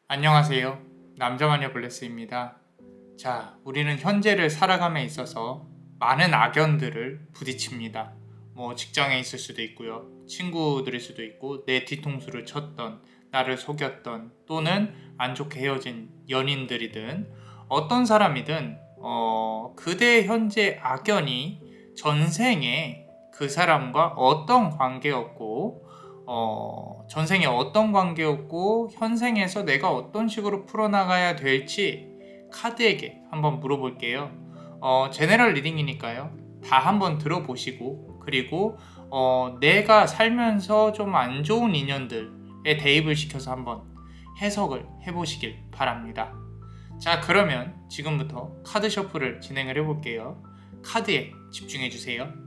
안녕하세요. 남자마녀 블레스입니다. 자, 우리는 현재를 살아감에 있어서 많은 악연들을 부딪힙니다. 직장에 있을 수도 있고요. 친구들일 수도 있고, 내 뒤통수를 쳤던, 나를 속였던, 또는 안 좋게 헤어진 연인들이든, 어떤 사람이든, 그대 현재 악연이 전생에 그 사람과 어떤 관계였고, 전생에 어떤 관계였고 현생에서 내가 어떤 식으로 풀어나가야 될지 카드에게 한번 물어볼게요. 제네럴 리딩이니까요. 다 한번 들어보시고 그리고 내가 살면서 좀 안 좋은 인연들에 대입을 시켜서 한번 해석을 해보시길 바랍니다. 자, 그러면 지금부터 카드 셔플을 진행을 해볼게요. 카드에 집중해주세요.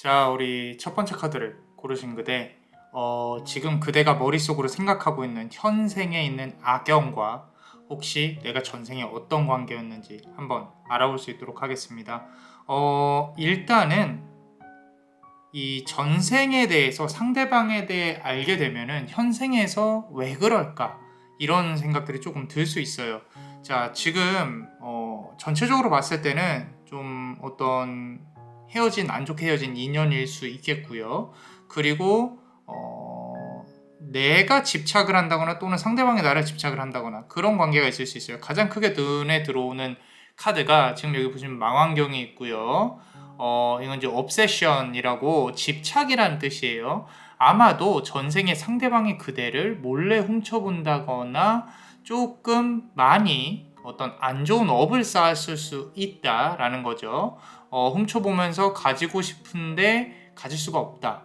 자, 우리 첫 번째 카드를 고르신 그대, 지금 그대가 머릿속으로 생각하고 있는 현생에 있는 악연과 혹시 내가 전생에 어떤 관계였는지 한번 알아볼 수 있도록 하겠습니다. 일단은 이 전생에 대해서 상대방에 대해 알게 되면은 현생에서 왜 그럴까? 이런 생각들이 조금 들 수 있어요. 자, 지금 전체적으로 봤을 때는 좀 어떤 안 좋게 헤어진 인연일 수 있겠고요. 그리고 내가 집착을 한다거나 또는 상대방이 나를 집착을 한다거나 그런 관계가 있을 수 있어요. 가장 크게 눈에 들어오는 카드가 지금 여기 보시면 망원경이 있고요. 이건 이제 obsession이라고 집착이라는 뜻이에요. 아마도 전생에 상대방이 그대를 몰래 훔쳐본다거나 조금 많이 어떤 안 좋은 업을 쌓았을 수 있다라는 거죠. 훔쳐보면서 가지고 싶은데 가질 수가 없다.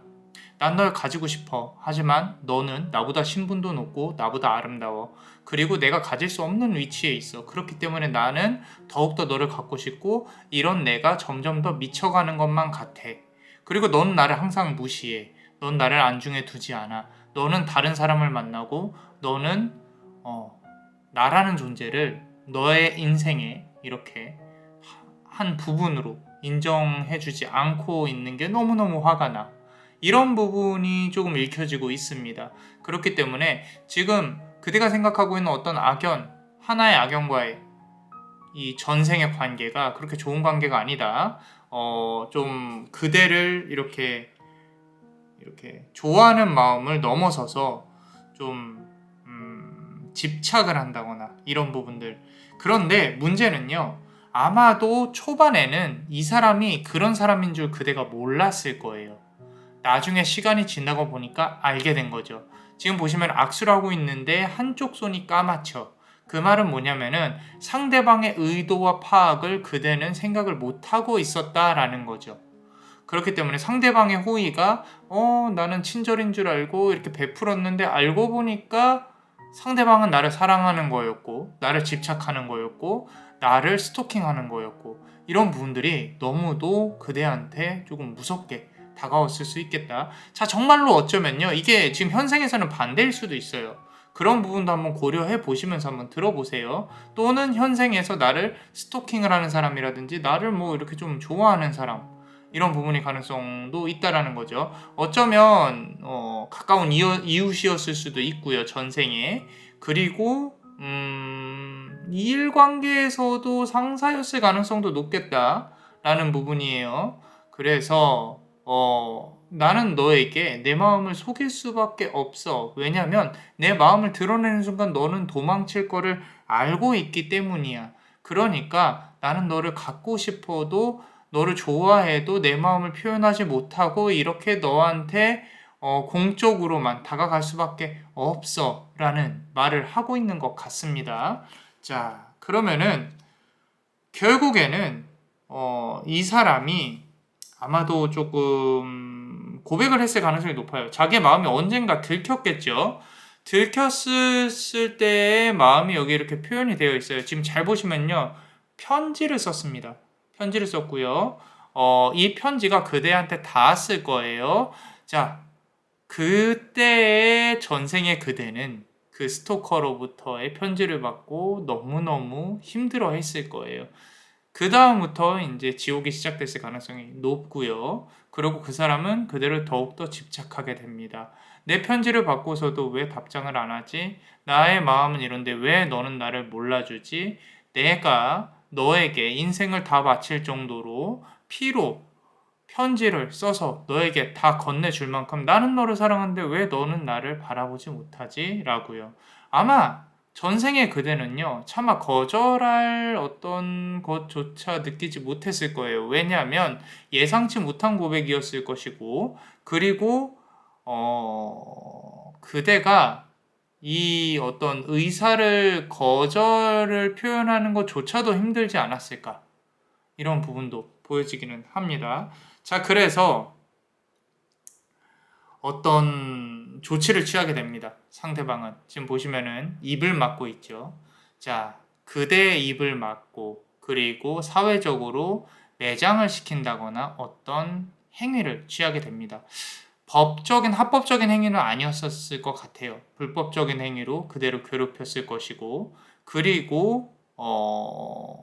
난 널 가지고 싶어. 하지만 너는 나보다 신분도 높고 나보다 아름다워. 그리고 내가 가질 수 없는 위치에 있어. 그렇기 때문에 나는 더욱더 너를 갖고 싶고 이런 내가 점점 더 미쳐가는 것만 같아. 그리고 넌 나를 항상 무시해. 넌 나를 안중에 두지 않아. 너는 다른 사람을 만나고 너는 나라는 존재를 너의 인생에 이렇게 한 부분으로 인정해주지 않고 있는 게 너무너무 화가 나. 이런 부분이 조금 읽혀지고 있습니다. 그렇기 때문에 지금 그대가 생각하고 있는 어떤 악연, 하나의 악연과의 이 전생의 관계가 그렇게 좋은 관계가 아니다. 좀 그대를 이렇게 좋아하는 마음을 넘어서서 좀 집착을 한다거나 이런 부분들. 그런데 문제는요. 아마도 초반에는 이 사람이 그런 사람인 줄 그대가 몰랐을 거예요. 나중에 시간이 지나고 보니까 알게 된 거죠. 지금 보시면 악수를 하고 있는데 한쪽 손이 까맣죠. 그 말은 뭐냐면은 상대방의 의도와 파악을 그대는 생각을 못하고 있었다라는 거죠. 그렇기 때문에 상대방의 호의가 나는 친절인 줄 알고 이렇게 베풀었는데 알고 보니까 상대방은 나를 사랑하는 거였고 나를 집착하는 거였고 나를 스토킹하는 거였고 이런 부분들이 너무도 그대한테 조금 무섭게 다가왔을 수 있겠다. 자, 정말로 어쩌면요. 이게 지금 현생에서는 반대일 수도 있어요. 그런 부분도 한번 고려해 보시면서 한번 들어보세요. 또는 현생에서 나를 스토킹을 하는 사람이라든지 나를 뭐 이렇게 좀 좋아하는 사람 이런 부분이 가능성도 있다라는 거죠. 어쩌면 가까운 이웃이었을 수도 있고요. 전생에. 그리고 이일관계에서도 상사였을 가능성도 높겠다라는 부분이에요. 그래서 나는 너에게 내 마음을 속일 수밖에 없어. 왜냐면 내 마음을 드러내는 순간 너는 도망칠 거를 알고 있기 때문이야. 그러니까 나는 너를 갖고 싶어도 너를 좋아해도 내 마음을 표현하지 못하고 이렇게 너한테 공적으로만 다가갈 수밖에 없어 라는 말을 하고 있는 것 같습니다. 자, 그러면은 결국에는 이 사람이 아마도 조금 고백을 했을 가능성이 높아요. 자기의 마음이 언젠가 들켰겠죠. 들켰을 때의 마음이 여기 이렇게 표현이 되어 있어요. 지금 잘 보시면요. 편지를 썼습니다. 편지를 썼고요. 이 편지가 그대한테 닿았을 거예요. 자, 그때의 전생의 그대는 그 스토커로부터의 편지를 받고 너무너무 힘들어 했을 거예요. 그 다음부터 이제 지옥이 시작됐을 가능성이 높고요. 그리고 그 사람은 그대를 더욱더 집착하게 됩니다. 내 편지를 받고서도 왜 답장을 안 하지? 나의 마음은 이런데 왜 너는 나를 몰라주지? 내가 너에게 인생을 다 바칠 정도로 피로 편지를 써서 너에게 다 건네줄 만큼 나는 너를 사랑하는데 왜 너는 나를 바라보지 못하지? 라고요. 아마 전생의 그대는요, 차마 거절할 어떤 것조차 느끼지 못했을 거예요. 왜냐하면 예상치 못한 고백이었을 것이고, 그리고, 그대가 이 어떤 의사를 거절을 표현하는 것조차도 힘들지 않았을까. 이런 부분도 보여지기는 합니다. 자, 그래서 어떤 조치를 취하게 됩니다. 상대방은. 지금 보시면은 입을 막고 있죠. 자, 그대의 입을 막고 그리고 사회적으로 매장을 시킨다거나 어떤 행위를 취하게 됩니다. 합법적인 행위는 아니었을 것 같아요. 불법적인 행위로 그대로 괴롭혔을 것이고, 그리고,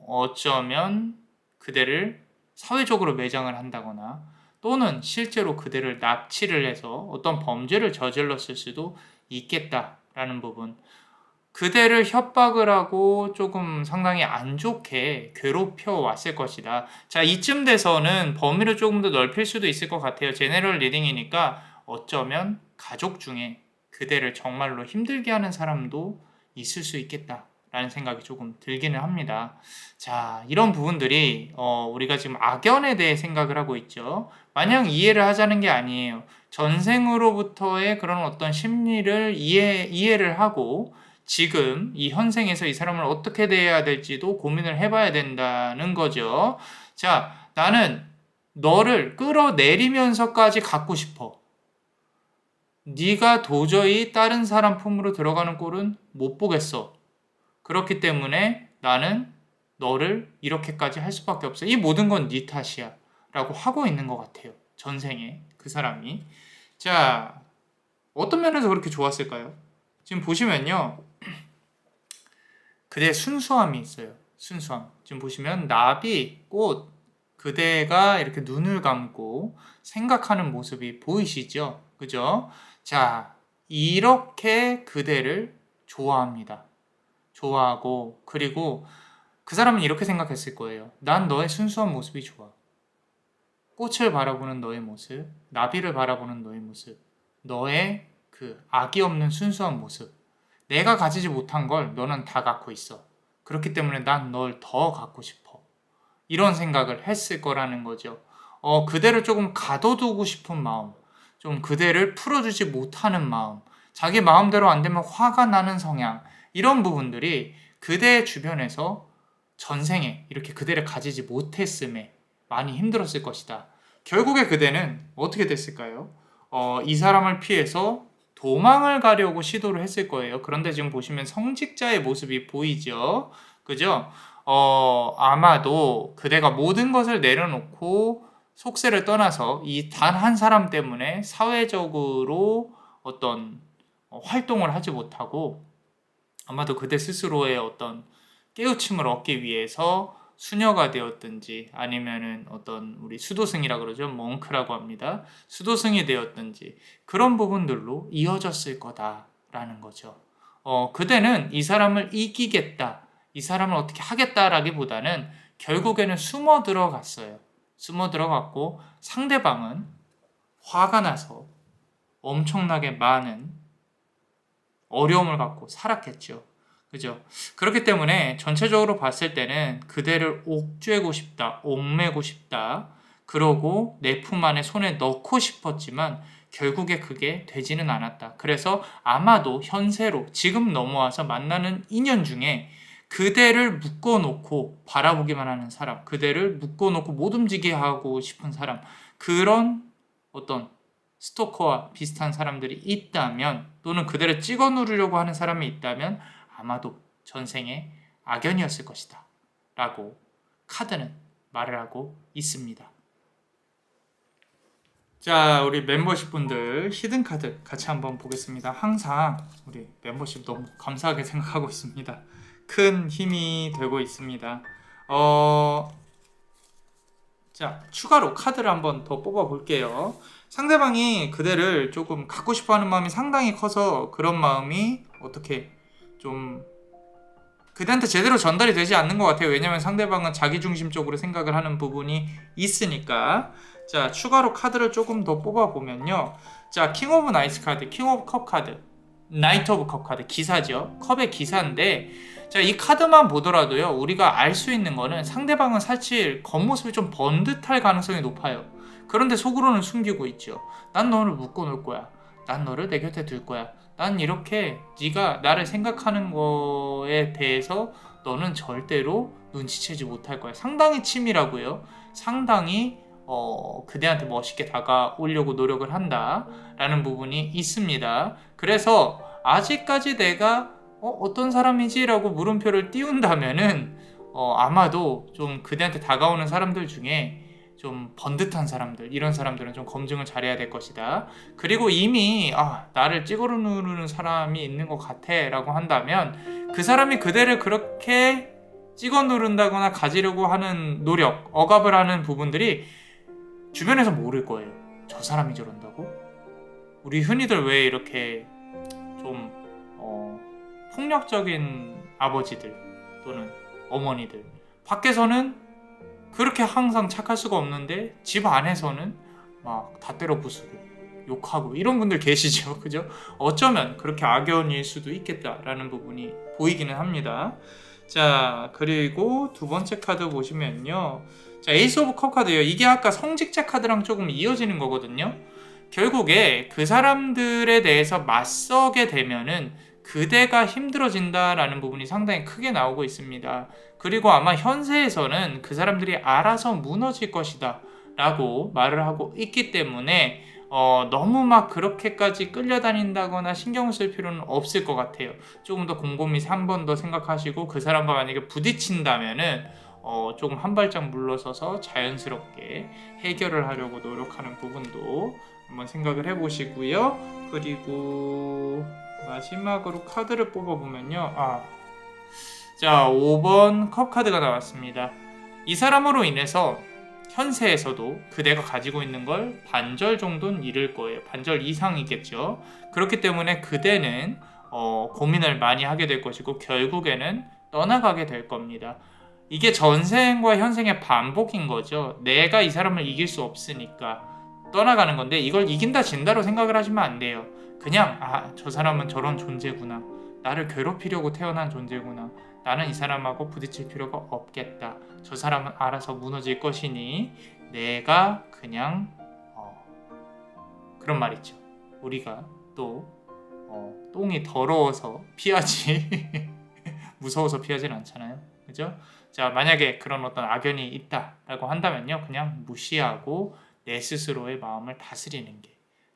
어쩌면 그대를 사회적으로 매장을 한다거나, 또는 실제로 그대를 납치를 해서 어떤 범죄를 저질렀을 수도 있겠다라는 부분. 그대를 협박을 하고 조금 상당히 안 좋게 괴롭혀 왔을 것이다. 자, 이쯤 돼서는 범위를 조금 더 넓힐 수도 있을 것 같아요. 제네럴 리딩이니까 어쩌면 가족 중에 그대를 정말로 힘들게 하는 사람도 있을 수 있겠다라는 생각이 조금 들기는 합니다. 자, 이런 부분들이 우리가 지금 악연에 대해 생각을 하고 있죠. 마냥 이해를 하자는 게 아니에요. 전생으로부터의 그런 어떤 심리를 이해를 하고 지금 이 현생에서 이 사람을 어떻게 대해야 될지도 고민을 해봐야 된다는 거죠. 자, 나는 너를 끌어내리면서까지 갖고 싶어. 네가 도저히 다른 사람 품으로 들어가는 꼴은 못 보겠어. 그렇기 때문에 나는 너를 이렇게까지 할 수밖에 없어. 이 모든 건 네 탓이야. 라고 하고 있는 것 같아요. 전생에 그 사람이. 자, 어떤 면에서 그렇게 좋았을까요? 지금 보시면요. 그대의 순수함이 있어요. 순수함. 지금 보시면 나비, 꽃, 그대가 이렇게 눈을 감고 생각하는 모습이 보이시죠? 그죠? 자, 이렇게 그대를 좋아합니다. 좋아하고, 그리고 그 사람은 이렇게 생각했을 거예요. 난 너의 순수한 모습이 좋아. 꽃을 바라보는 너의 모습, 나비를 바라보는 너의 모습, 너의 그 악이 없는 순수한 모습. 내가 가지지 못한 걸 너는 다 갖고 있어. 그렇기 때문에 난 널 더 갖고 싶어. 이런 생각을 했을 거라는 거죠. 그대를 조금 가둬두고 싶은 마음, 좀 그대를 풀어주지 못하는 마음, 자기 마음대로 안 되면 화가 나는 성향, 이런 부분들이 그대 주변에서 전생에 이렇게 그대를 가지지 못했음에 많이 힘들었을 것이다. 결국에 그대는 어떻게 됐을까요? 이 사람을 피해서 도망을 가려고 시도를 했을 거예요. 그런데 지금 보시면 성직자의 모습이 보이죠? 그죠? 아마도 그대가 모든 것을 내려놓고 속세를 떠나서 이 단 한 사람 때문에 사회적으로 어떤 활동을 하지 못하고 아마도 그대 스스로의 어떤 깨우침을 얻기 위해서 수녀가 되었든지 아니면은 어떤 우리 수도승이라 그러죠. 멍크라고 합니다. 수도승이 되었든지 그런 부분들로 이어졌을 거다라는 거죠. 그대는 이 사람을 이기겠다, 이 사람을 어떻게 하겠다라기보다는 결국에는 숨어 들어갔어요. 숨어 들어갔고 상대방은 화가 나서 엄청나게 많은 어려움을 갖고 살았겠죠. 그죠? 그렇기 때문에 전체적으로 봤을 때는 그대를 옥죄고 싶다, 옥매고 싶다, 그러고 내 품 안에 손에 넣고 싶었지만 결국에 그게 되지는 않았다. 그래서 아마도 현세로 지금 넘어와서 만나는 인연 중에 그대를 묶어놓고 바라보기만 하는 사람, 그대를 묶어놓고 못 움직이게 하고 싶은 사람, 그런 어떤 스토커와 비슷한 사람들이 있다면, 또는 그대를 찍어 누르려고 하는 사람이 있다면 아마도 전생에 악연이었을 것이다 라고 카드는 말을 하고 있습니다. 자, 우리 멤버십 분들 히든 카드 같이 한번 보겠습니다. 항상 우리 멤버십 너무 감사하게 생각하고 있습니다. 큰 힘이 되고 있습니다. 자, 추가로 카드를 한번 더 뽑아 볼게요. 상대방이 그대를 조금 갖고 싶어 하는 마음이 상당히 커서 그런 마음이 어떻게 좀 그대한테 제대로 전달이 되지 않는 것 같아요. 왜냐면 상대방은 자기중심적으로 생각을 하는 부분이 있으니까. 자, 추가로 카드를 조금 더 뽑아보면요. 자, 킹 오브 나이스 카드, 킹 오브 컵 카드, 나이트 오브 컵 카드, 기사죠. 컵의 기사인데, 자, 이 카드만 보더라도요, 우리가 알 수 있는 거는 상대방은 사실 겉모습이 좀 번듯할 가능성이 높아요. 그런데 속으로는 숨기고 있죠. 난 너를 묶어놓을 거야. 난 너를 내 곁에 둘 거야. 난 이렇게 네가 나를 생각하는 거에 대해서 너는 절대로 눈치채지 못할 거야. 상당히 치밀하고요. 상당히 그대한테 멋있게 다가오려고 노력을 한다라는 부분이 있습니다. 그래서 아직까지 내가 어떤 사람이지? 라고 물음표를 띄운다면은 아마도 좀 그대한테 다가오는 사람들 중에 좀 번듯한 사람들, 이런 사람들은 좀 검증을 잘해야 될 것이다. 그리고 이미 나를 찍어 누르는 사람이 있는 것 같아 라고 한다면 그 사람이 그대를 그렇게 찍어 누른다거나 가지려고 하는 노력, 억압을 하는 부분들이 주변에서 모를 거예요. 저 사람이 저런다고? 우리 흔히들 왜 이렇게 좀 폭력적인 아버지들 또는 어머니들, 밖에서는 그렇게 항상 착할 수가 없는데 집 안에서는 막 다 때려 부수고 욕하고 이런 분들 계시죠. 그죠? 어쩌면 그렇게 악연일 수도 있겠다라는 부분이 보이기는 합니다. 자, 그리고 두 번째 카드 보시면요. 자, 에이스 오브 컵 카드예요. 이게 아까 성직자 카드랑 조금 이어지는 거거든요. 결국에 그 사람들에 대해서 맞서게 되면은 그대가 힘들어진다라는 부분이 상당히 크게 나오고 있습니다. 그리고 아마 현세에서는 그 사람들이 알아서 무너질 것이다 라고 말을 하고 있기 때문에 너무 막 그렇게까지 끌려다닌다거나 신경 쓸 필요는 없을 것 같아요. 조금 더 곰곰이 한 번 더 생각하시고 그 사람과 만약에 부딪힌다면은 조금 한 발짝 물러서서 자연스럽게 해결을 하려고 노력하는 부분도 한번 생각을 해보시고요. 그리고 마지막으로 카드를 뽑아보면요. 자, 5번 컵 카드가 나왔습니다. 이 사람으로 인해서 현세에서도 그대가 가지고 있는 걸 반절 정도는 잃을 거예요. 반절 이상이겠죠. 그렇기 때문에 그대는 고민을 많이 하게 될 것이고 결국에는 떠나가게 될 겁니다. 이게 전생과 현생의 반복인 거죠. 내가 이 사람을 이길 수 없으니까 떠나가는 건데 이걸 이긴다 진다로 생각을 하시면 안 돼요. 그냥 저 사람은 저런 존재구나. 나를 괴롭히려고 태어난 존재구나. 나는 이 사람하고 부딪힐 필요가 없겠다. 저 사람은 알아서 무너질 것이니 내가 그냥 그런 말 있죠. 우리가 또 똥이 더러워서 피하지 무서워서 피하진 않잖아요. 그죠? 자, 만약에 그런 어떤 악연이 있다라고 한다면요, 그냥 무시하고 내 스스로의 마음을 다스리는 게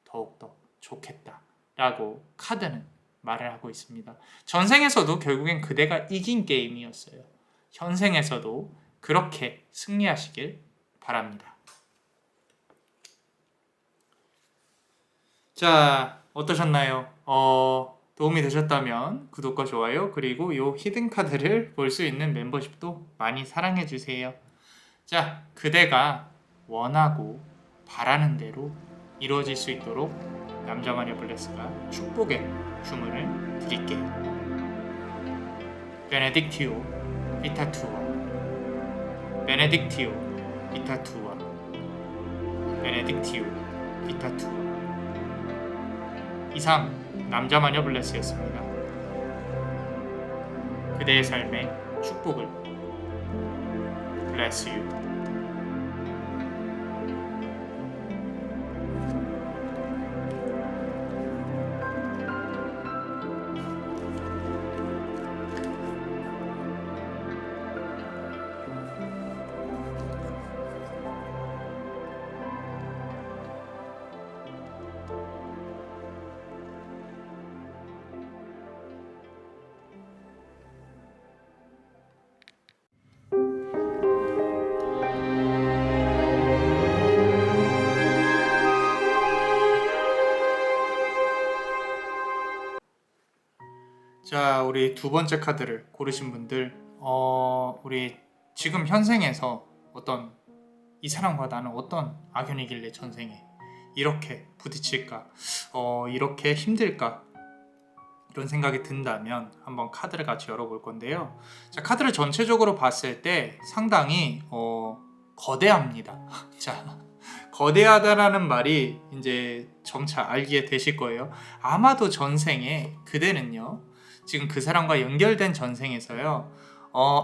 더욱더 좋겠다라고 카드는 말을 하고 있습니다. 전생에서도 결국엔 그대가 이긴 게임이었어요. 현생에서도 그렇게 승리하시길 바랍니다. 자, 어떠셨나요? 도움이 되셨다면 구독과 좋아요, 그리고 이 히든 카드를 볼 수 있는 멤버십도 많이 사랑해 주세요. 자, 그대가 원하고 바라는 대로 이루어질 수 있도록 남자마녀 블레스가 축복의 주문을 드릴게요. 베네딕티오 비타투아, 베네딕티오 비타투아, 베네딕티오 비타투아. 이상 남자마녀 블레스였습니다. 그대의 삶에 축복을. Bless you. 자, 우리 두 번째 카드를 고르신 분들, 우리 지금 현생에서 어떤 이 사람과 나는 어떤 악연이길래 전생에 이렇게 부딪힐까, 이렇게 힘들까, 이런 생각이 든다면 한번 카드를 같이 열어볼 건데요. 자, 카드를 전체적으로 봤을 때 상당히 거대합니다. 자, 거대하다라는 말이 이제 점차 알게 되실 거예요. 아마도 전생에 그대는요, 지금 그 사람과 연결된 전생에서요,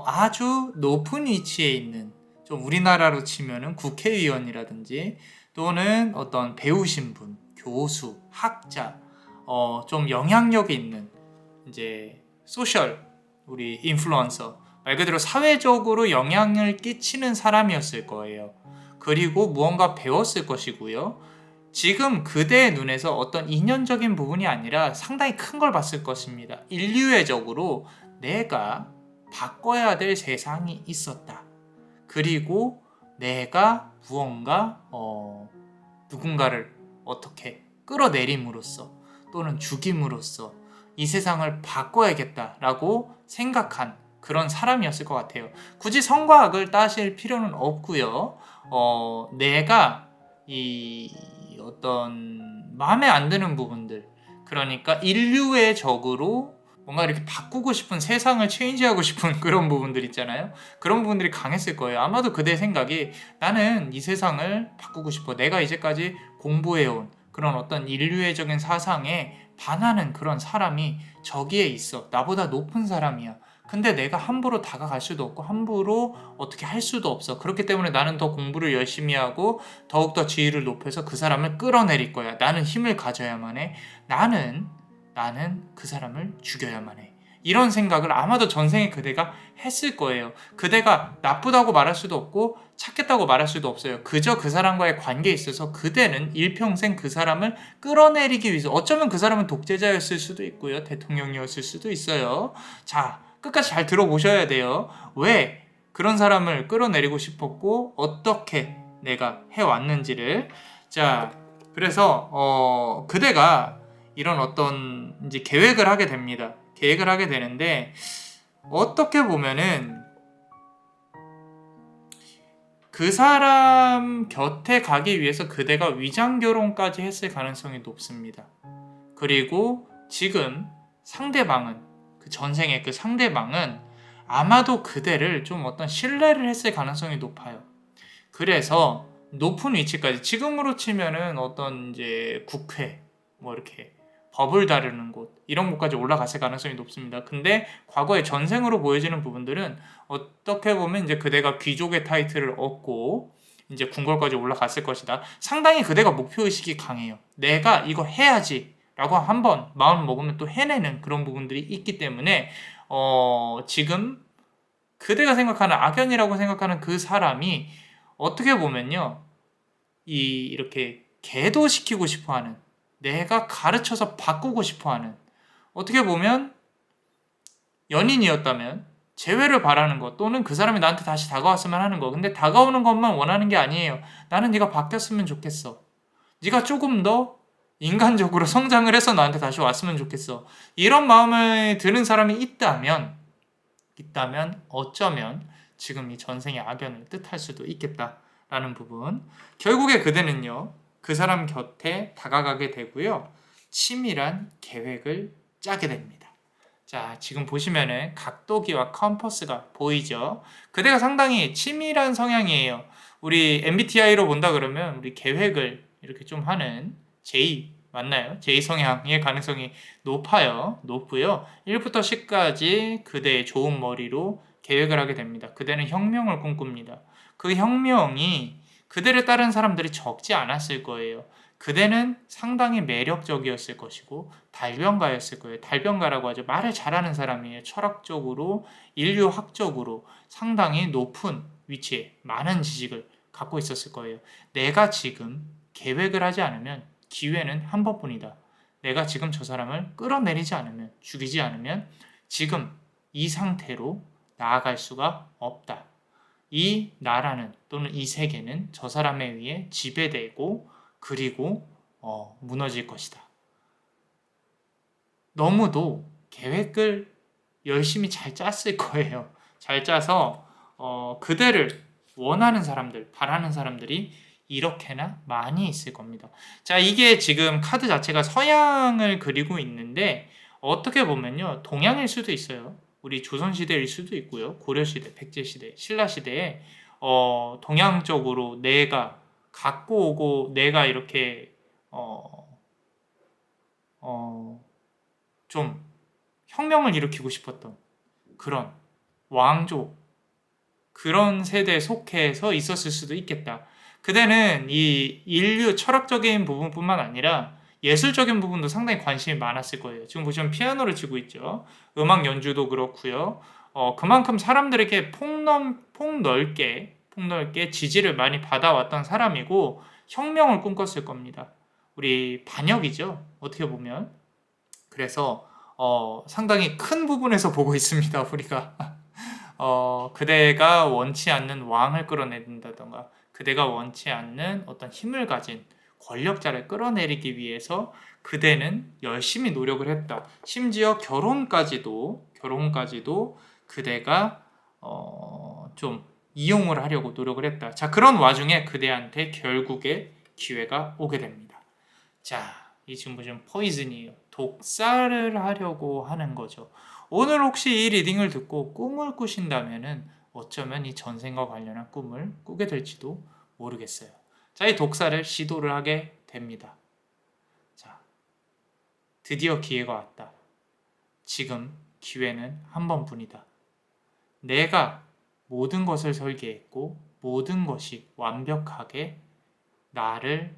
아주 높은 위치에 있는, 좀 우리나라로 치면은 국회의원이라든지 또는 어떤 배우신 분, 교수, 학자, 좀 영향력이 있는 이제 소셜, 우리 인플루언서, 말 그대로 사회적으로 영향을 끼치는 사람이었을 거예요. 그리고 무언가 배웠을 것이고요. 지금 그대의 눈에서 어떤 인연적인 부분이 아니라 상당히 큰 걸 봤을 것입니다. 인류애적으로 내가 바꿔야 될 세상이 있었다. 그리고 내가 무언가 누군가를 어떻게 끌어내림으로써 또는 죽임으로써 이 세상을 바꿔야겠다라고 생각한 그런 사람이었을 것 같아요. 굳이 성과 악을 따실 필요는 없고요. 내가 이 어떤 마음에 안 드는 부분들, 그러니까 인류의 적으로 뭔가 이렇게 바꾸고 싶은, 세상을 체인지하고 싶은 그런 부분들 있잖아요. 그런 부분들이 강했을 거예요. 아마도 그대의 생각이 나는 이 세상을 바꾸고 싶어. 내가 이제까지 공부해온 그런 어떤 인류애적인 사상에 반하는 그런 사람이 저기에 있어. 나보다 높은 사람이야. 근데 내가 함부로 다가갈 수도 없고 함부로 어떻게 할 수도 없어. 그렇기 때문에 나는 더 공부를 열심히 하고 더욱더 지위를 높여서 그 사람을 끌어내릴 거야. 나는 힘을 가져야만 해. 나는 그 사람을 죽여야만 해. 이런 생각을 아마도 전생에 그대가 했을 거예요. 그대가 나쁘다고 말할 수도 없고 착했다고 말할 수도 없어요. 그저 그 사람과의 관계에 있어서 그대는 일평생 그 사람을 끌어내리기 위해서, 어쩌면 그 사람은 독재자였을 수도 있고요. 대통령이었을 수도 있어요. 자, 끝까지 잘 들어보셔야 돼요. 왜 그런 사람을 끌어내리고 싶었고 어떻게 내가 해왔는지를. 자, 그래서 그대가 이런 어떤 이제 계획을 하게 됩니다. 계획을 하게 되는데 어떻게 보면은 그 사람 곁에 가기 위해서 그대가 위장 결혼까지 했을 가능성이 높습니다. 그리고 지금 상대방은, 그 전생의 그 상대방은 아마도 그대를 좀 어떤 신뢰를 했을 가능성이 높아요. 그래서 높은 위치까지, 지금으로 치면은 어떤 이제 국회, 뭐 이렇게 법을 다루는 곳, 이런 곳까지 올라갔을 가능성이 높습니다. 근데 과거의 전생으로 보여지는 부분들은 어떻게 보면 이제 그대가 귀족의 타이틀을 얻고 이제 궁궐까지 올라갔을 것이다. 상당히 그대가 목표의식이 강해요. 내가 이거 해야지 라고 한번 마음 먹으면 또 해내는 그런 부분들이 있기 때문에 지금 그대가 생각하는 악연이라고 생각하는 그 사람이 어떻게 보면요, 이렇게 계도시키고 싶어하는, 내가 가르쳐서 바꾸고 싶어하는, 어떻게 보면 연인이었다면 재회를 바라는 것, 또는 그 사람이 나한테 다시 다가왔으면 하는 거. 근데 다가오는 것만 원하는 게 아니에요. 나는 네가 바뀌었으면 좋겠어. 네가 조금 더 인간적으로 성장을 해서 나한테 다시 왔으면 좋겠어. 이런 마음을 드는 사람이 있다면 어쩌면 지금 이 전생의 악연을 뜻할 수도 있겠다라는 부분. 결국에 그대는요, 그 사람 곁에 다가가게 되고요, 치밀한 계획을 짜게 됩니다. 자, 지금 보시면은 각도기와 컴퍼스가 보이죠? 그대가 상당히 치밀한 성향이에요. 우리 MBTI로 본다 그러면 우리 계획을 이렇게 좀 하는 J 맞나요? J 성향의 가능성이 높고요. 1부터 10까지 그대의 좋은 머리로 계획을 하게 됩니다. 그대는 혁명을 꿈꿉니다. 그 혁명이 그대를 따른 사람들이 적지 않았을 거예요. 그대는 상당히 매력적이었을 것이고 달변가였을 거예요. 달변가라고 하죠. 말을 잘하는 사람이에요. 철학적으로, 인류학적으로 상당히 높은 위치에 많은 지식을 갖고 있었을 거예요. 내가 지금 계획을 하지 않으면 기회는 한 번뿐이다. 내가 지금 저 사람을 끌어내리지 않으면, 죽이지 않으면 지금 이 상태로 나아갈 수가 없다. 이 나라는 또는 이 세계는 저 사람에 의해 지배되고 그리고 무너질 것이다. 너무도 계획을 열심히 잘 짰을 거예요. 잘 짜서 그대를 원하는 사람들, 바라는 사람들이 이렇게나 많이 있을 겁니다. 자, 이게 지금 카드 자체가 서양을 그리고 있는데 어떻게 보면요, 동양일 수도 있어요. 우리 조선시대일 수도 있고요. 고려시대, 백제시대, 신라시대에 동양 쪽으로 내가 갖고 오고 내가 이렇게 좀 혁명을 일으키고 싶었던 그런 왕족, 그런 세대에 속해서 있었을 수도 있겠다. 그대는 이 인류 철학적인 부분뿐만 아니라 예술적인 부분도 상당히 관심이 많았을 거예요. 지금 보시면 피아노를 치고 있죠. 음악 연주도 그렇고요. 그만큼 사람들에게 폭넓게 지지를 많이 받아왔던 사람이고 혁명을 꿈꿨을 겁니다. 우리 반역이죠. 어떻게 보면. 그래서 상당히 큰 부분에서 보고 있습니다. 우리가. 그대가 원치 않는 왕을 끌어내린다던가 그대가 원치 않는 어떤 힘을 가진 권력자를 끌어내리기 위해서 그대는 열심히 노력을 했다. 심지어 결혼까지도 그대가 좀 이용을 하려고 노력을 했다. 자, 그런 와중에 그대한테 결국에 기회가 오게 됩니다. 자, 이 지금 보시면 포이즌이에요. 독살을 하려고 하는 거죠. 오늘 혹시 이 리딩을 듣고 꿈을 꾸신다면은 어쩌면 이 전생과 관련한 꿈을 꾸게 될지도 모르겠어요. 자, 이 독살을 시도를 하게 됩니다. 자, 드디어 기회가 왔다. 지금 기회는 한 번뿐이다. 내가 모든 것을 설계했고 모든 것이 완벽하게 나를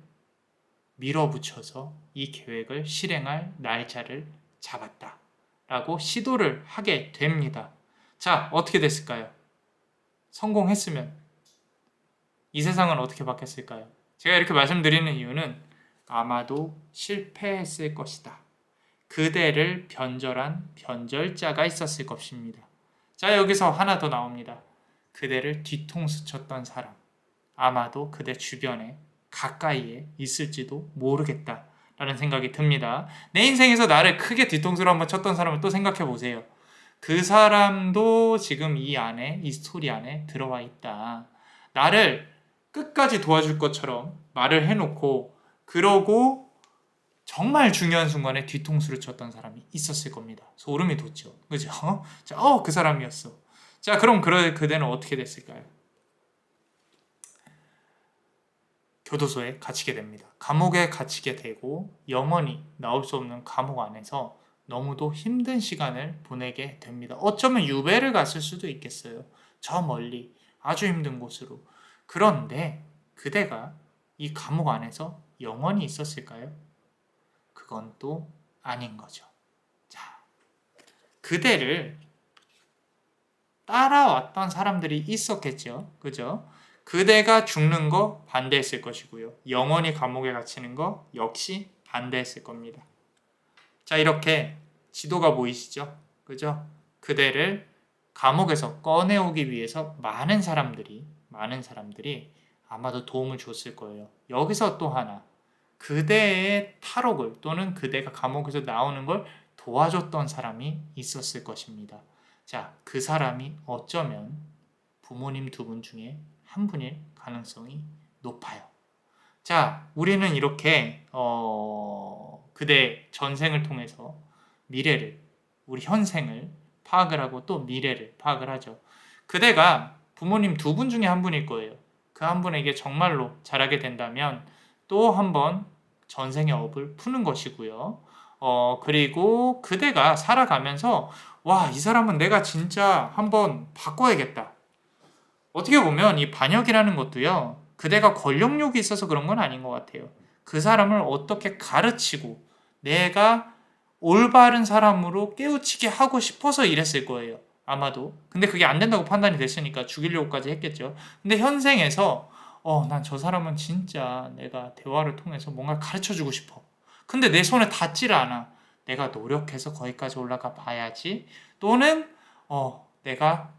밀어붙여서 이 계획을 실행할 날짜를 잡았다. 라고 시도를 하게 됩니다. 자, 어떻게 됐을까요? 성공했으면 이 세상은 어떻게 바뀌었을까요? 제가 이렇게 말씀드리는 이유는 아마도 실패했을 것이다. 그대를 변절한 변절자가 있었을 것입니다. 자, 여기서 하나 더 나옵니다. 그대를 뒤통수 쳤던 사람. 아마도 그대 주변에 가까이에 있을지도 모르겠다 라는 생각이 듭니다. 내 인생에서 나를 크게 뒤통수로 한번 쳤던 사람을 또 생각해 보세요. 그 사람도 지금 이 스토리 안에 들어와 있다. 나를 끝까지 도와줄 것처럼 말을 해놓고 그러고 정말 중요한 순간에 뒤통수를 쳤던 사람이 있었을 겁니다. 소름이 돋죠. 그죠? 자, 그 사람이었어. 자, 그럼 그대는 어떻게 됐을까요? 교도소에 갇히게 됩니다. 감옥에 갇히게 되고 영원히 나올 수 없는 감옥 안에서 너무도 힘든 시간을 보내게 됩니다. 어쩌면 유배를 갔을 수도 있겠어요. 저 멀리 아주 힘든 곳으로. 그런데 그대가 이 감옥 안에서 영원히 있었을까요? 그건 또 아닌 거죠. 자, 그대를 따라왔던 사람들이 있었겠죠. 그죠? 그대가 죽는 거 반대했을 것이고요. 영원히 감옥에 갇히는 거 역시 반대했을 겁니다. 자, 이렇게 지도가 보이시죠? 그죠? 그대를 감옥에서 꺼내오기 위해서 많은 사람들이 아마도 도움을 줬을 거예요. 여기서 또 하나, 그대의 탈옥을 또는 그대가 감옥에서 나오는 걸 도와줬던 사람이 있었을 것입니다. 자, 그 사람이 어쩌면 부모님 두 분 중에 한 분일 가능성이 높아요. 자, 우리는 이렇게 그대 전생을 통해서 미래를, 우리 현생을 파악을 하고 또 미래를 파악을 하죠. 그대가 부모님 두 분 중에 한 분일 거예요. 그 한 분에게 정말로 잘하게 된다면 또 한 번 전생의 업을 푸는 것이고요. 그리고 그대가 살아가면서 와, 이 사람은 내가 진짜 한번 바꿔야겠다. 어떻게 보면 이 반역이라는 것도요, 그대가 권력욕이 있어서 그런 건 아닌 것 같아요. 그 사람을 어떻게 가르치고 내가 올바른 사람으로 깨우치게 하고 싶어서 이랬을 거예요. 아마도. 근데 그게 안 된다고 판단이 됐으니까 죽이려고까지 했겠죠. 근데 현생에서 난 저 사람은 진짜 내가 대화를 통해서 뭔가 가르쳐주고 싶어. 근데 내 손에 닿질 않아. 내가 노력해서 거기까지 올라가 봐야지. 또는 내가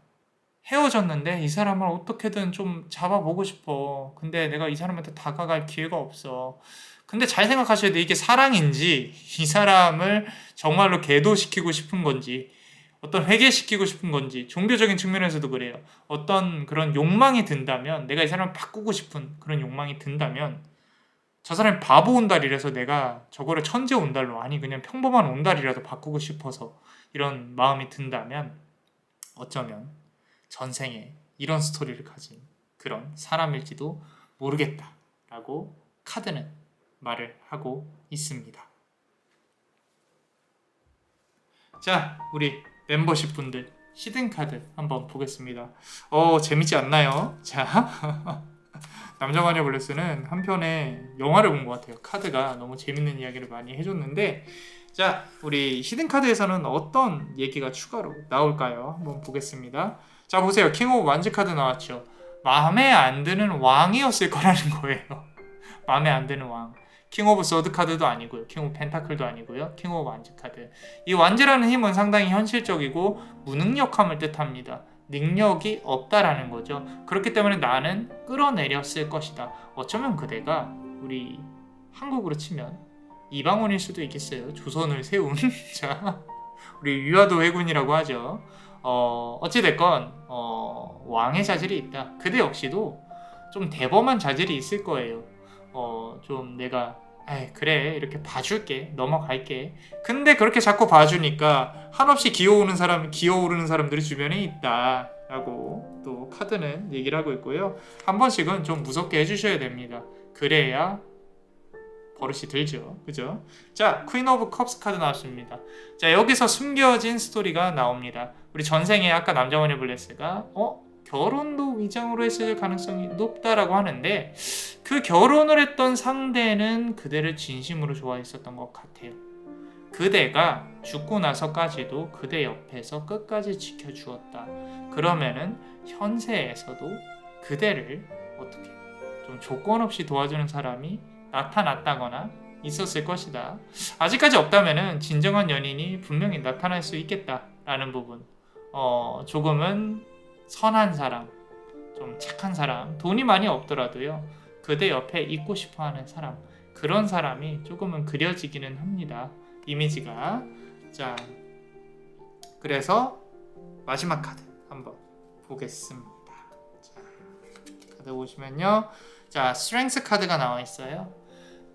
헤어졌는데 이 사람을 어떻게든 좀 잡아보고 싶어. 근데 내가 이 사람한테 다가갈 기회가 없어. 근데 잘 생각하셔야 돼. 이게 사랑인지 이 사람을 정말로 계도시키고 싶은 건지 어떤 회개시키고 싶은 건지 종교적인 측면에서도 그래요. 어떤 그런 욕망이 든다면 내가 이 사람을 바꾸고 싶은 그런 욕망이 든다면 저 사람이 바보 온달이라서 내가 저거를 천재 온달로 아니 그냥 평범한 온달이라도 바꾸고 싶어서 이런 마음이 든다면 어쩌면 전생에 이런 스토리를 가진 그런 사람일지도 모르겠다라고 카드는 말을 하고 있습니다. 자, 우리 멤버십 분들 히든 카드 한번 보겠습니다. 재밌지 않나요? 자, 남자마녀 블레스는 한편의 영화를 본 것 같아요. 카드가 너무 재밌는 이야기를 많이 해줬는데, 자, 우리 히든 카드에서는 어떤 얘기가 추가로 나올까요? 한번 보겠습니다. 자, 보세요. 킹 오브 완즈 카드 나왔죠. 마음에 안 드는 왕이었을 거라는 거예요. 마음에 안 드는 왕. 킹 오브 소드 카드도 아니고요. 킹 오브 펜타클도 아니고요. 킹 오브 완즈 카드. 이 완즈라는 힘은 상당히 현실적이고 무능력함을 뜻합니다. 능력이 없다라는 거죠. 그렇기 때문에 나는 끌어내렸을 것이다. 어쩌면 그대가 우리 한국으로 치면 이방원일 수도 있겠어요. 조선을 세운 자, 우리 위화도 해군이라고 하죠. 어찌됐건 왕의 자질이 있다. 그대 역시도 좀 대범한 자질이 있을 거예요. 좀 내가 그래 이렇게 봐줄게 넘어갈게. 근데 그렇게 자꾸 봐주니까 한없이 기어오르는 사람들이 주변에 있다라고 또 카드는 얘기를 하고 있고요. 한 번씩은 좀 무섭게 해주셔야 됩니다. 그래야 버릇이 들죠. 그죠? 자, 퀸 오브 컵스 카드 나왔습니다. 자, 여기서 숨겨진 스토리가 나옵니다. 우리 전생에 아까 남자마녀 블레스가 결혼도 위장으로 했을 가능성이 높다라고 하는데 그 결혼을 했던 상대는 그대를 진심으로 좋아했었던 것 같아요. 그대가 죽고 나서까지도 그대 옆에서 끝까지 지켜주었다. 그러면은 현세에서도 그대를 어떻게 좀 조건 없이 도와주는 사람이 나타났다거나 있었을 것이다. 아직까지 없다면은 진정한 연인이 분명히 나타날 수 있겠다라는 부분. 조금은 선한 사람, 좀 착한 사람, 돈이 많이 없더라도요. 그대 옆에 있고 싶어하는 사람, 그런 사람이 조금은 그려지기는 합니다. 이미지가. 자, 그래서 마지막 카드 한번 보겠습니다. 자, 카드 보시면요. 자, 스트렝스 카드가 나와 있어요.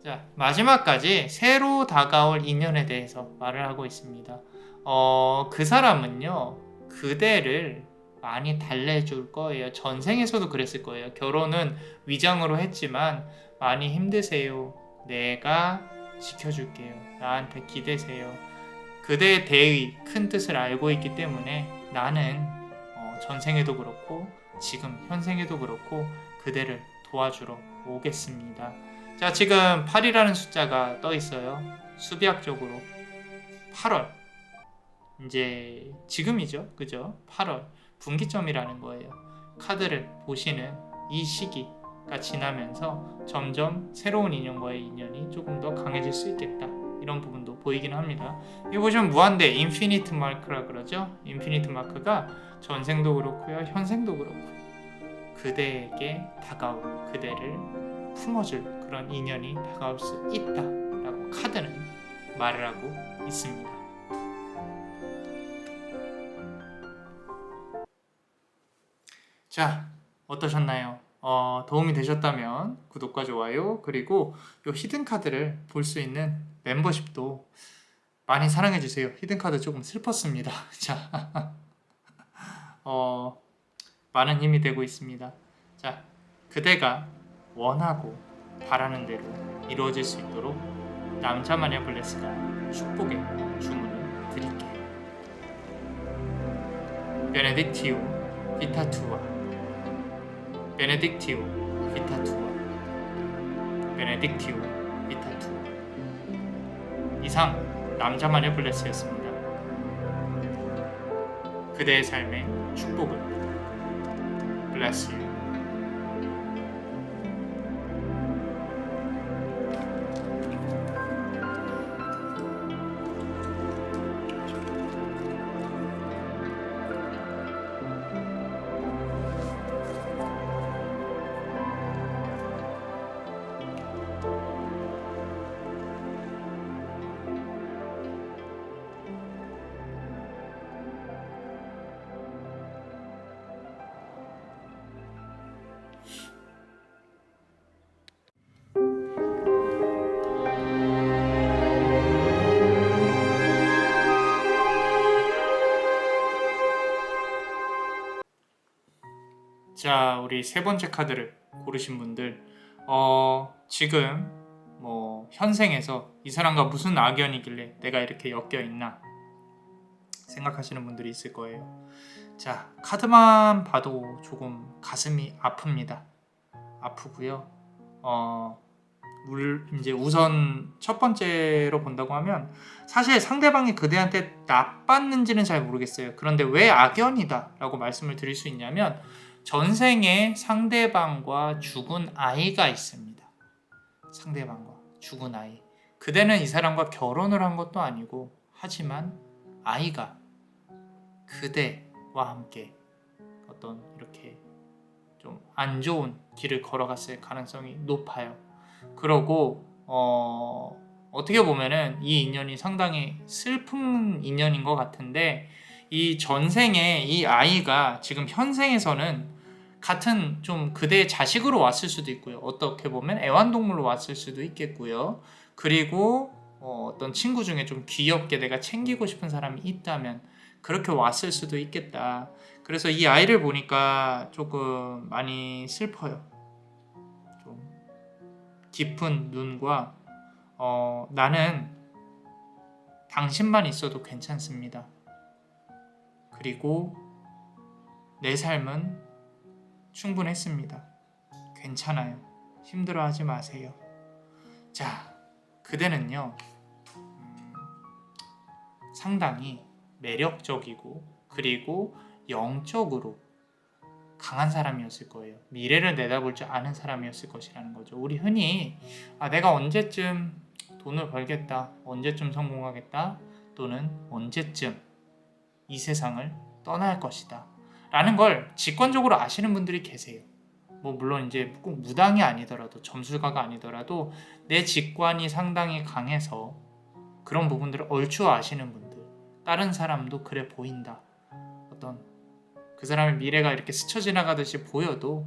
자, 마지막까지 새로 다가올 인연에 대해서 말을 하고 있습니다. 그 사람은요, 그대를 많이 달래줄 거예요. 전생에서도 그랬을 거예요. 결혼은 위장으로 했지만 많이 힘드세요. 내가 지켜줄게요. 나한테 기대세요. 그대의 대의 큰 뜻을 알고 있기 때문에 나는 전생에도 그렇고 지금 현생에도 그렇고 그대를 도와주러 오겠습니다. 자, 지금 8이라는 숫자가 떠 있어요. 수비학적으로 8월, 이제 지금이죠, 그죠? 8월 분기점이라는 거예요. 카드를 보시는 이 시기가 지나면서 점점 새로운 인연과의 인연이 조금 더 강해질 수 있겠다, 이런 부분도 보이긴 합니다. 여기 보시면 무한대 인피니트 마크라 그러죠. 인피니트 마크가 전생도 그렇고요, 현생도 그렇고 그대에게 다가올, 그대를 품어줄 그런 인연이 다가올 수 있다라고 카드는 말을 하고 있습니다. 자, 어떠셨나요? 도움이 되셨다면 구독과 좋아요, 그리고 이 히든 카드를 볼 수 있는 멤버십도 많이 사랑해주세요. 히든 카드 조금 슬펐습니다. 자, 많은 힘이 되고 있습니다. 자, 그대가 원하고 바라는 대로 이루어질 수 있도록 남자마녀 블레스가 축복의 주문을 드릴게요. 베네딕티오 비타투아, 베네딕티오 비타투아, 베네딕티오 비타투아. 이상 남자마녀 블레스였습니다. 그대의 삶의 축복을 bless you. 자, 우리 세 번째 카드를 고르신 분들, 지금 뭐 현생에서 이 사람과 무슨 악연이길래 내가 이렇게 엮여 있나 생각하시는 분들이 있을 거예요. 자, 카드만 봐도 조금 가슴이 아픕니다. 아프고요. 이제 우선 첫 번째로 본다고 하면 사실 상대방이 그대한테 나빴는지는 잘 모르겠어요. 그런데 왜 악연이다라고 말씀을 드릴 수 있냐면 전생에 상대방과 죽은 아이가 있습니다. 상대방과 죽은 아이. 그대는 이 사람과 결혼을 한 것도 아니고 하지만 아이가 그대와 함께 어떤 이렇게 좀 안 좋은 길을 걸어갔을 가능성이 높아요. 그러고 어떻게 보면은 이 인연이 상당히 슬픈 인연인 것 같은데 이 전생에 이 아이가 지금 현생에서는 같은 좀 그대의 자식으로 왔을 수도 있고요. 어떻게 보면 애완동물로 왔을 수도 있겠고요. 그리고 어떤 친구 중에 좀 귀엽게 내가 챙기고 싶은 사람이 있다면 그렇게 왔을 수도 있겠다. 그래서 이 아이를 보니까 조금 많이 슬퍼요. 좀 깊은 눈과 나는 당신만 있어도 괜찮습니다. 그리고 내 삶은 충분했습니다. 괜찮아요. 힘들어하지 마세요. 자, 그대는요 상당히 매력적이고 그리고 영적으로 강한 사람이었을 거예요. 미래를 내다볼 줄 아는 사람이었을 것이라는 거죠. 우리 흔히 내가 언제쯤 돈을 벌겠다, 언제쯤 성공하겠다, 또는 언제쯤 이 세상을 떠날 것이다 라는 걸 직관적으로 아시는 분들이 계세요. 뭐 물론 이제 꼭 무당이 아니더라도 점술가가 아니더라도 내 직관이 상당히 강해서 그런 부분들을 얼추 아시는 분들, 다른 사람도 그래 보인다, 어떤 그 사람의 미래가 이렇게 스쳐 지나가듯이 보여도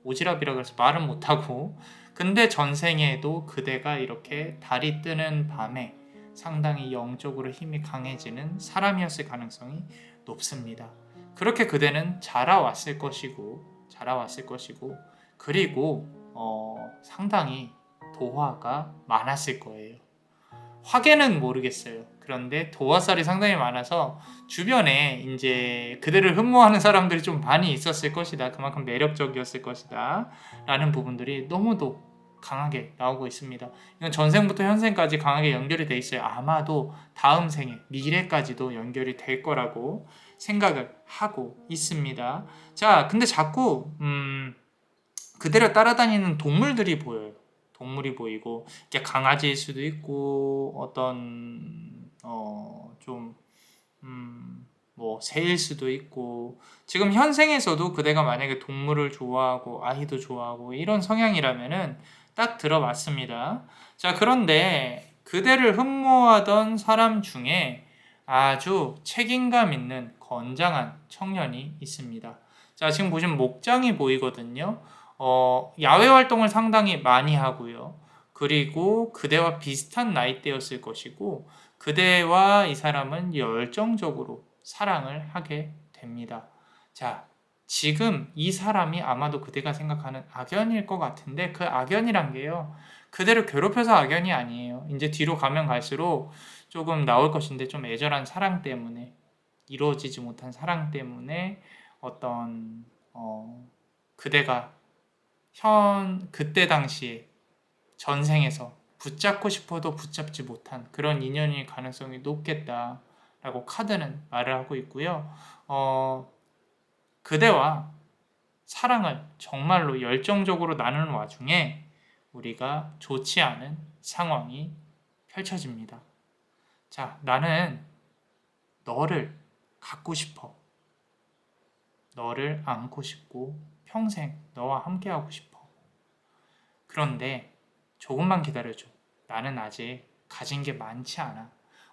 오지랖이라 그래서 말은 못하고, 근데 전생에도 그대가 이렇게 달이 뜨는 밤에 상당히 영적으로 힘이 강해지는 사람이었을 가능성이 높습니다. 그렇게 그대는 자라왔을 것이고 그리고 상당히 도화가 많았을 거예요. 화계는 모르겠어요. 그런데 도화살이 상당히 많아서 주변에 이제 그대를 흠모하는 사람들이 좀 많이 있었을 것이다. 그만큼 매력적이었을 것이다. 라는 부분들이 너무도 강하게 나오고 있습니다. 이건 전생부터 현생까지 강하게 연결이 돼 있어요. 아마도 다음 생에, 미래까지도 연결이 될 거라고 생각을 하고 있습니다. 자, 근데 자꾸 그대를 따라다니는 동물들이 보여요. 동물이 보이고 이게 강아지일 수도 있고 어떤 뭐 새일 수도 있고 지금 현생에서도 그대가 만약에 동물을 좋아하고 아이도 좋아하고 이런 성향이라면은 딱 들어맞습니다. 자, 그런데 그대를 흠모하던 사람 중에 아주 책임감 있는 건장한 청년이 있습니다. 자, 지금 보시면 목장이 보이거든요. 야외 활동을 상당히 많이 하고요. 그리고 그대와 비슷한 나이대였을 것이고, 그대와 이 사람은 열정적으로 사랑을 하게 됩니다. 자, 지금 이 사람이 아마도 그대가 생각하는 악연일 것 같은데, 그 악연이란 게요, 그대를 괴롭혀서 악연이 아니에요. 이제 뒤로 가면 갈수록 조금 나올 것인데, 좀 애절한 사랑 때문에, 이루어지지 못한 사랑 때문에 어떤, 그대가 그때 당시에 전생에서 붙잡고 싶어도 붙잡지 못한 그런 인연일 가능성이 높겠다라고 카드는 말을 하고 있고요. 그대와 사랑을 정말로 열정적으로 나누는 와중에 우리가 좋지 않은 상황이 펼쳐집니다. 자, 나는 너를 갖고 싶어. 너를 안고 싶고 평생 너와 함께하고 싶어. 그런데 조금만 기다려줘. 나는 아직 가진 게 많지 않아.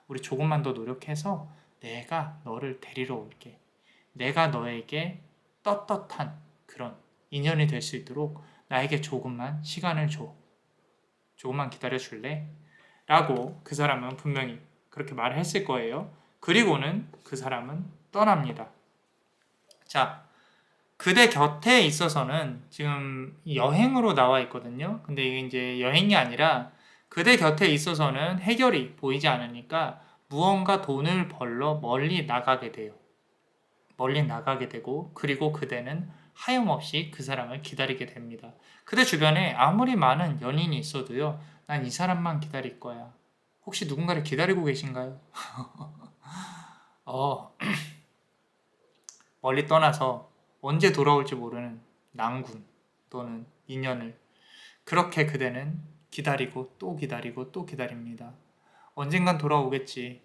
우리 조금만 더 노력해서 내가 너를 데리러 올게. 내가 너에게 떳떳한 그런 인연이 될 수 있도록 나에게 조금만 시간을 줘. 조금만 기다려 줄래? 라고 그 사람은 분명히 그렇게 말을 했을 거예요. 그리고는 그 사람은 떠납니다. 자, 그대 곁에 있어서는 지금 여행으로 나와 있거든요. 근데 이게 이제 여행이 아니라 그대 곁에 있어서는 해결이 보이지 않으니까 무언가 돈을 벌러 멀리 나가게 돼요. 멀리 나가게 되고 그리고 그대는 하염없이 그 사람을 기다리게 됩니다. 그대 주변에 아무리 많은 연인이 있어도요. 난 이 사람만 기다릴 거야. 혹시 누군가를 기다리고 계신가요? 멀리 떠나서 언제 돌아올지 모르는 낭군 또는 인연을 그렇게 그대는 기다리고 또 기다리고 또 기다립니다. 언젠간 돌아오겠지.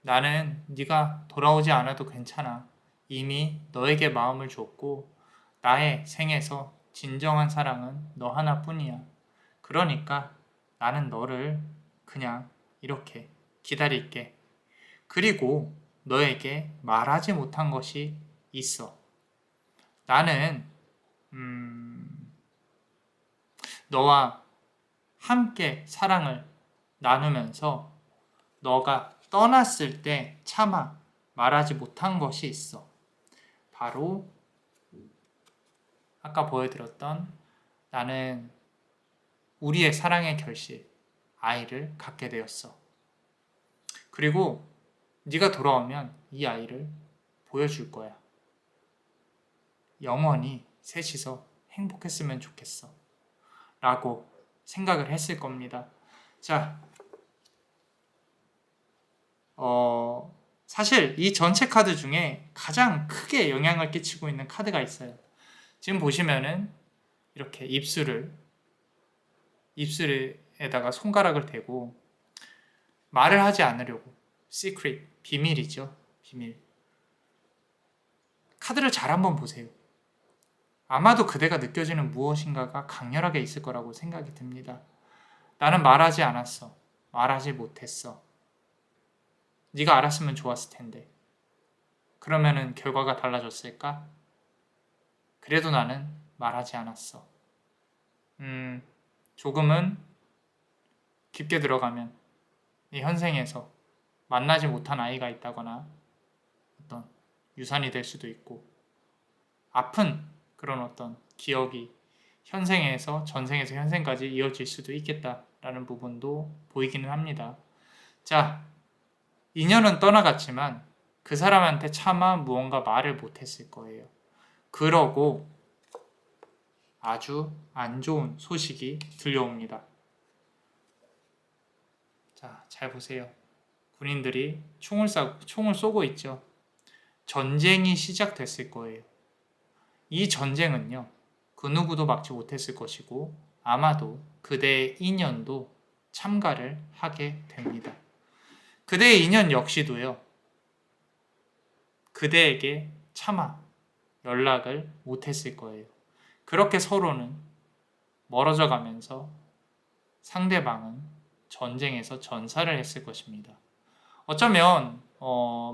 나는 네가 돌아오지 않아도 괜찮아. 이미 너에게 마음을 줬고 나의 생에서 진정한 사랑은 너 하나뿐이야. 그러니까 나는 너를 그냥 이렇게 기다릴게. 그리고 너에게 말하지 못한 것이 있어. 나는 너와 함께 사랑을 나누면서 너가 떠났을 때 차마 말하지 못한 것이 있어. 바로 아까 보여드렸던 나는 우리의 사랑의 결실, 아이를 갖게 되었어. 그리고 네가 돌아오면 이 아이를 보여줄 거야. 영원히 셋이서 행복했으면 좋겠어. 라고 생각을 했을 겁니다. 자, 사실 이 전체 카드 중에 가장 크게 영향을 끼치고 있는 카드가 있어요. 지금 보시면은 이렇게 입술에다가 손가락을 대고 말을 하지 않으려고 secret, 비밀이죠. 비밀. 카드를 잘 한번 보세요. 아마도 그대가 느껴지는 무엇인가가 강렬하게 있을 거라고 생각이 듭니다. 나는 말하지 않았어. 말하지 못했어. 네가 알았으면 좋았을 텐데. 그러면은 결과가 달라졌을까? 그래도 나는 말하지 않았어. 조금은 깊게 들어가면 이 현생에서 만나지 못한 아이가 있다거나 어떤 유산이 될 수도 있고 아픈 그런 어떤 기억이 현생에서 전생에서 현생까지 이어질 수도 있겠다라는 부분도 보이기는 합니다. 자, 인연은 떠나갔지만 그 사람한테 차마 무언가 말을 못했을 거예요. 그러고 아주 안 좋은 소식이 들려옵니다. 자, 잘 보세요. 군인들이 총을 쏘고 있죠. 전쟁이 시작됐을 거예요. 이 전쟁은요, 그 누구도 막지 못했을 것이고 아마도 그대의 인연도 참가를 하게 됩니다. 그대의 인연 역시도요, 그대에게 차마 연락을 못했을 거예요. 그렇게 서로는 멀어져 가면서 상대방은 전쟁에서 전사를 했을 것입니다. 어쩌면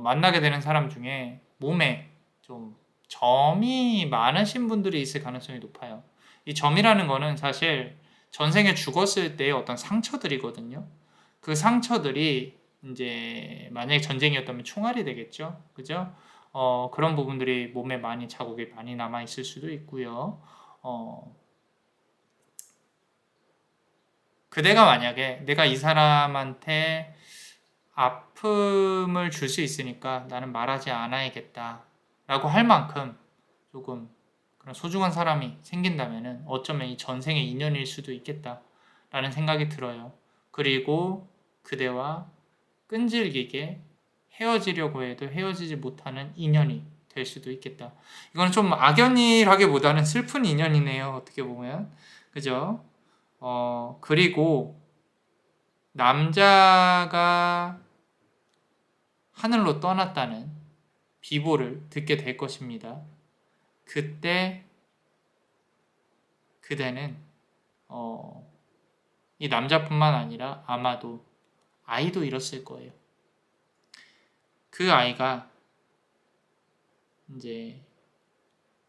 만나게 되는 사람 중에 몸에 좀 점이 많으신 분들이 있을 가능성이 높아요. 이 점이라는 거는 사실 전생에 죽었을 때의 어떤 상처들이거든요. 그 상처들이 이제 만약에 전쟁이었다면 총알이 되겠죠. 그죠? 그런 부분들이 몸에 많이 자국이 많이 남아 있을 수도 있고요. 그대가 만약에 내가 이 사람한테 아픔을 줄 수 있으니까 나는 말하지 않아야겠다 라고 할 만큼 조금 그런 소중한 사람이 생긴다면 어쩌면 이 전생의 인연일 수도 있겠다 라는 생각이 들어요. 그리고 그대와 끈질기게 헤어지려고 해도 헤어지지 못하는 인연이 될 수도 있겠다. 이건 좀 악연이라기보다는 슬픈 인연이네요. 어떻게 보면. 그죠? 그리고 남자가 하늘로 떠났다는 비보를 듣게 될 것입니다. 그때 그대는 이 남자뿐만 아니라 아마도 아이도 잃었을 거예요. 그 아이가 이제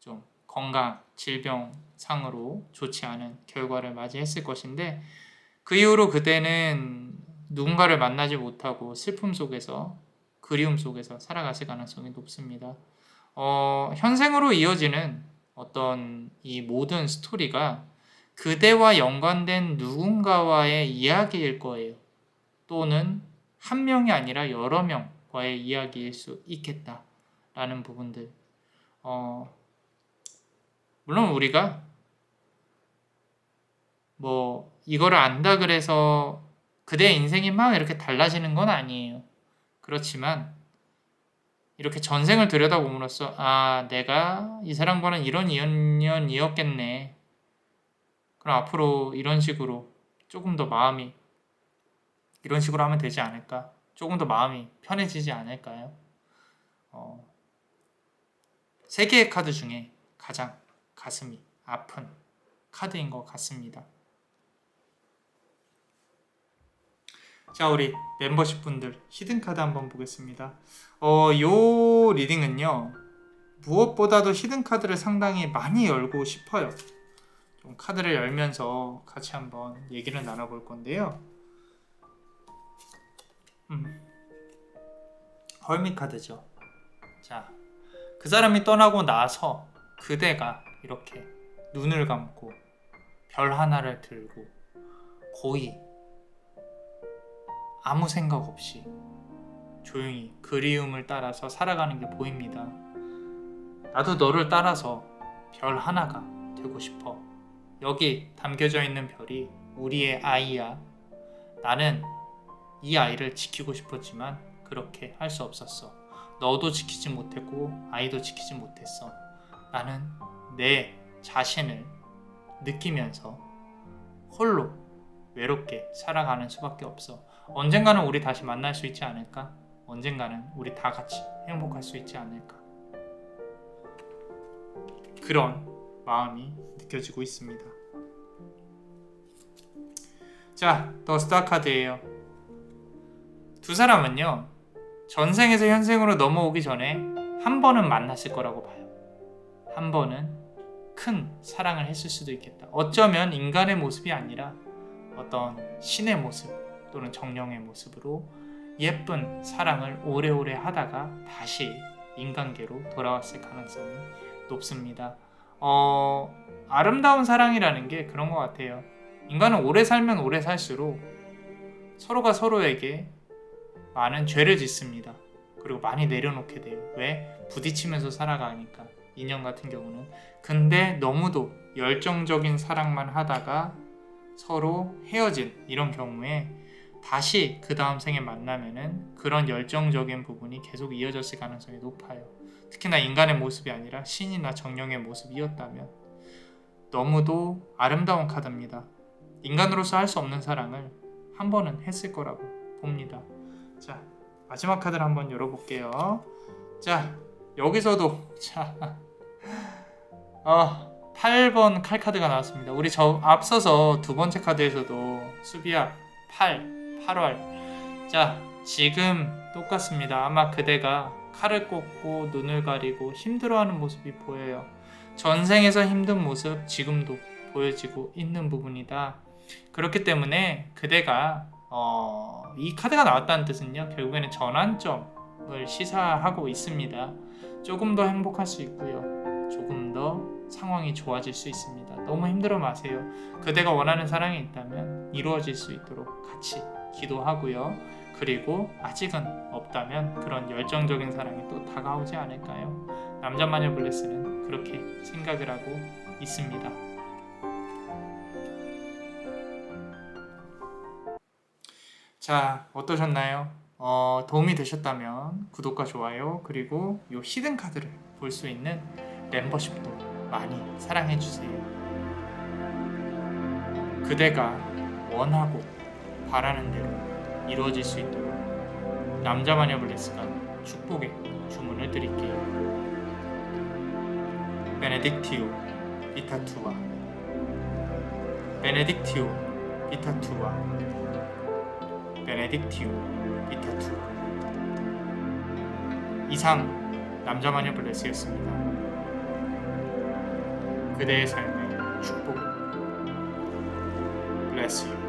좀 건강, 질병상으로 좋지 않은 결과를 맞이했을 것인데 그 이후로 그대는 누군가를 만나지 못하고 슬픔 속에서 그리움 속에서 살아갔을 가능성이 높습니다. 현생으로 이어지는 어떤 이 모든 스토리가 그대와 연관된 누군가와의 이야기일 거예요. 또는 한 명이 아니라 여러 명과의 이야기일 수 있겠다라는 부분들. 물론 우리가 뭐 이거를 안다 그래서 그대의 인생이 막 이렇게 달라지는 건 아니에요. 그렇지만 이렇게 전생을 들여다봄으로써 내가 이 사람과는 이런 인연이었겠네. 그럼 앞으로 이런 식으로 조금 더 마음이 이런 식으로 하면 되지 않을까? 조금 더 마음이 편해지지 않을까요? 3개의 카드 중에 가장 가슴이 아픈 카드인 것 같습니다. 자, 우리 멤버십 분들 히든 카드 한번 보겠습니다. 요 리딩은요, 무엇보다도 히든 카드를 상당히 많이 열고 싶어요. 좀 카드를 열면서 같이 한번 얘기를 나눠볼 건데요. 헐밋 카드죠. 자, 그 사람이 떠나고 나서 그대가 이렇게 눈을 감고 별 하나를 들고 거의 아무 생각 없이 조용히 그리움을 따라서 살아가는 게 보입니다. 나도 너를 따라서 별 하나가 되고 싶어. 여기 담겨져 있는 별이 우리의 아이야. 나는 이 아이를 지키고 싶었지만 그렇게 할 수 없었어. 너도 지키지 못했고 아이도 지키지 못했어. 나는 내 자신을 느끼면서 홀로 외롭게 살아가는 수밖에 없어. 언젠가는 우리 다시 만날 수 있지 않을까? 언젠가는 우리 다 같이 행복할 수 있지 않을까? 그런 마음이 느껴지고 있습니다. 자, 더 스타 카드예요. 두 사람은요, 전생에서 현생으로 넘어오기 전에 한 번은 만났을 거라고 봐요. 한 번은 큰 사랑을 했을 수도 있겠다. 어쩌면 인간의 모습이 아니라 어떤 신의 모습 또는 정령의 모습으로 예쁜 사랑을 오래오래 하다가 다시 인간계로 돌아왔을 가능성이 높습니다. 아름다운 사랑이라는 게 그런 것 같아요. 인간은 오래 살면 오래 살수록 서로가 서로에게 많은 죄를 짓습니다. 그리고 많이 내려놓게 돼요. 왜? 부딪히면서 살아가니까. 인연 같은 경우는. 근데 너무도 열정적인 사랑만 하다가 서로 헤어진 이런 경우에 다시 그 다음 생에 만나면은 그런 열정적인 부분이 계속 이어졌을 가능성이 높아요. 특히나 인간의 모습이 아니라 신이나 정령의 모습이었다면 너무도 아름다운 카드입니다. 인간으로서 할 수 없는 사랑을 한 번은 했을 거라고 봅니다. 자, 마지막 카드를 한번 열어볼게요. 자, 여기서도 8번 칼카드가 나왔습니다. 우리 앞서서 두 번째 카드에서도 수비야 8월. 자, 지금 똑같습니다. 아마 그대가 칼을 꽂고 눈을 가리고 힘들어하는 모습이 보여요. 전생에서 힘든 모습 지금도 보여지고 있는 부분이다. 그렇기 때문에 그대가 이 카드가 나왔다는 뜻은요, 결국에는 전환점을 시사하고 있습니다. 조금 더 행복할 수 있고요, 조금 더 상황이 좋아질 수 있습니다. 너무 힘들어 마세요. 그대가 원하는 사랑이 있다면 이루어질 수 있도록 같이 기도하고요. 그리고 아직은 없다면 그런 열정적인 사랑이 또 다가오지 않을까요? 남자마녀 블레스는 그렇게 생각을 하고 있습니다. 자, 어떠셨나요? 도움이 되셨다면 구독과 좋아요, 그리고 이 히든 카드를 볼 수 있는 멤버십도 많이 사랑해주세요. 그대가 원하고 바라는 대로 이루어질 수 있도록 남자마녀 블레스가 축복의 주문을 드릴게요. 베네딕티오 비타투아, 베네딕티오 비타투아, 베네딕티오 비타투아. 이상 남자마녀 블레스였습니다. 그대의 삶의 축복. Bless you.